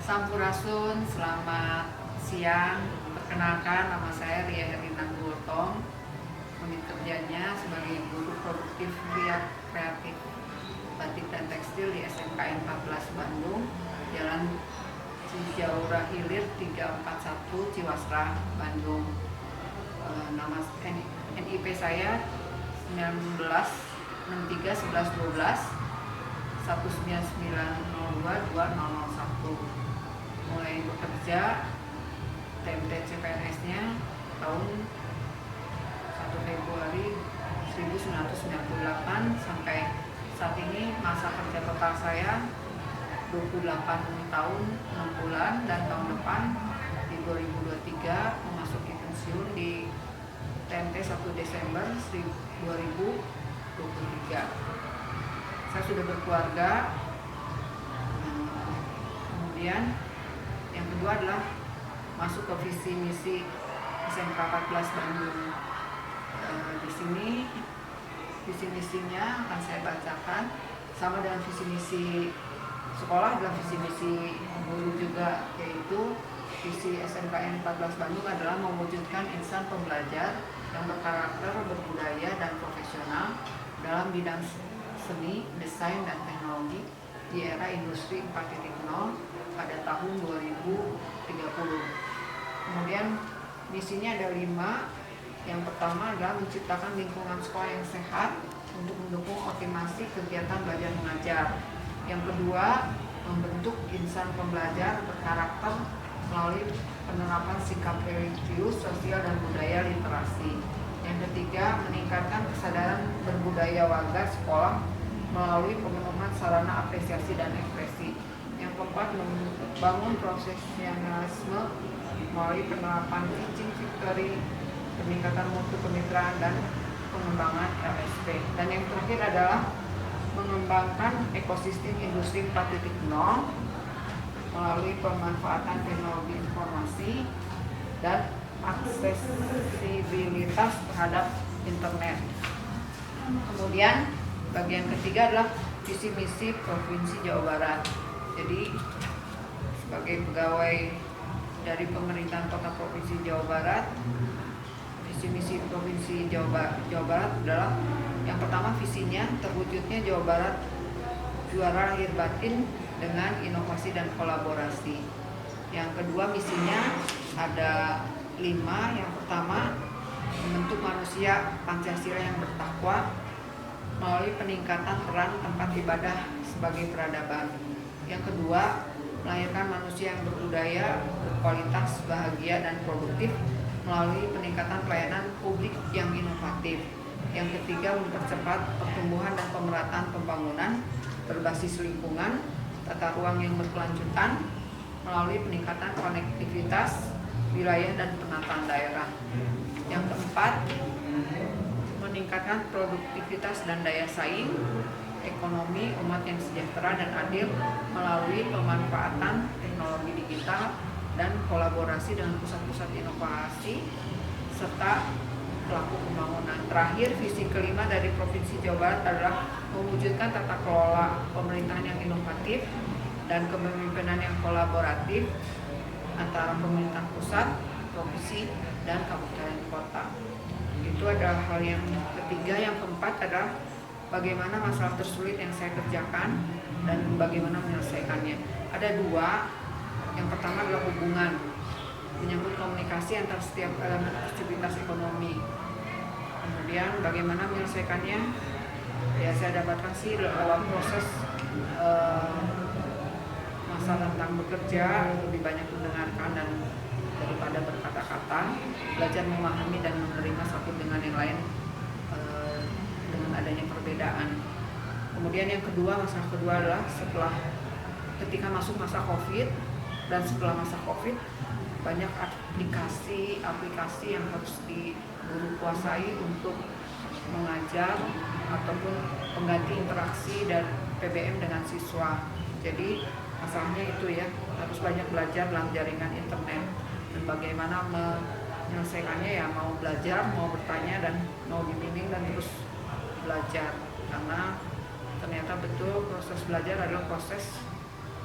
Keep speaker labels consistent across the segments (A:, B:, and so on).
A: Sampurasun, selamat siang. Perkenalkan, nama saya Ria Herlina Gultom. Unit kerjanya sebagai guru produktif kreatif batik dan tekstil di SMKN 14 Bandung, Jalan Cijaura Hilir 341 Ciwasra, Bandung. Nama NIP saya 1963 11 12 1992 2001. Mulai bekerja TMT CPNS-nya tahun 1 Februari 1998 sampai saat ini. Masa kerja total saya 28 tahun 6 bulan, dan tahun depan di 2023 memasuki pensiun di TMT 1 Desember 2023. Saya sudah berkeluarga. Kemudian yang kedua adalah masuk ke visi misi SMK 14 Bandung. Di sini visi misinya akan saya bacakan, sama dengan visi misi sekolah adalah visi misi guru juga, yaitu visi SMKN 14 Bandung adalah mewujudkan insan pembelajar yang berkarakter, berbudaya, dan profesional dalam bidang seni, desain, dan teknologi di era industri 4.0 pada tahun 2030. Kemudian misinya ada 5. Yang pertama adalah menciptakan lingkungan sekolah yang sehat untuk mendukung optimasi kegiatan belajar mengajar. Yang kedua, membentuk insan pembelajar berkarakter melalui penerapan sikap religius, sosial, dan budaya literasi. Yang ketiga, meningkatkan kesadaran berbudaya warga sekolah melalui pemenuhan sarana apresiasi dan ekspresi. Yang keempat, membangun profesionalisme melalui penerapan teaching victory, peningkatan mutu kemitraan, dan pengembangan LSP. Dan yang terakhir adalah mengembangkan ekosistem industri 4.0 melalui pemanfaatan teknologi informasi dan aksesibilitas terhadap internet. Kemudian bagian ketiga adalah visi misi Provinsi Jawa Barat. Jadi sebagai pegawai dari pemerintahan Kota Provinsi Jawa Barat, visi misi Provinsi Jawa Barat adalah yang pertama, visinya terwujudnya Jawa Barat juara lahir batin dengan inovasi dan kolaborasi. Yang kedua, misinya ada 5. Yang pertama, membentuk manusia Pancasila yang bertakwa melalui peningkatan peran tempat ibadah sebagai peradaban. Yang kedua, melahirkan manusia yang berbudaya, berkualitas, bahagia, dan produktif melalui peningkatan pelayanan publik yang inovatif. Yang ketiga, mempercepat pertumbuhan dan pemerataan pembangunan berbasis lingkungan, tata ruang yang berkelanjutan melalui peningkatan konektivitas wilayah dan penataan daerah. Yang keempat, meningkatkan produktivitas dan daya saing ekonomi umat yang sejahtera dan adil melalui pemanfaatan teknologi digital dan kolaborasi dengan pusat-pusat inovasi serta pelaku pembangunan. Terakhir, visi kelima dari Provinsi Jawa Barat adalah mewujudkan tata kelola pemerintahan yang inovatif dan kepemimpinan yang kolaboratif antara pemerintah pusat, provinsi, dan kabupaten kota. Itu adalah hal yang ketiga. Yang keempat adalah bagaimana masalah tersulit yang saya kerjakan dan bagaimana menyelesaikannya. Ada 2. Yang pertama adalah hubungan, menyangkut komunikasi antar setiap elemen aktivitas ekonomi. Kemudian bagaimana menyelesaikannya? Ya, saya dapatkan sih dalam proses masa tentang bekerja lebih banyak mendengarkan dan daripada berkata-kata, belajar memahami dan menerima satu dengan yang lain dengan adanya perbedaan. Kemudian yang kedua, masalah kedua adalah ketika masuk masa COVID dan setelah masa COVID, banyak aplikasi yang harus diguru kuasai untuk mengajar ataupun pengganti interaksi dan PBM dengan siswa. Jadi masalahnya itu ya, harus banyak belajar dalam jaringan internet dan bagaimana menyelesaikannya, ya mau belajar, mau bertanya, dan mau dibimbing dan terus belajar. Karena ternyata betul proses belajar adalah proses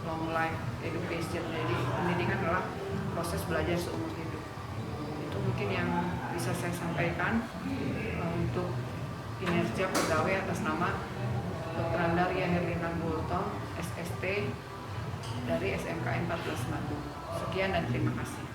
A: long life education. Jadi pendidikan adalah proses belajar seumur hidup. Itu mungkin yang bisa saya sampaikan untuk kinerja pegawai atas nama Dr. Andaria Herlina Bultong, SST dari SMKN 14 Bandung. Sekian dan terima kasih.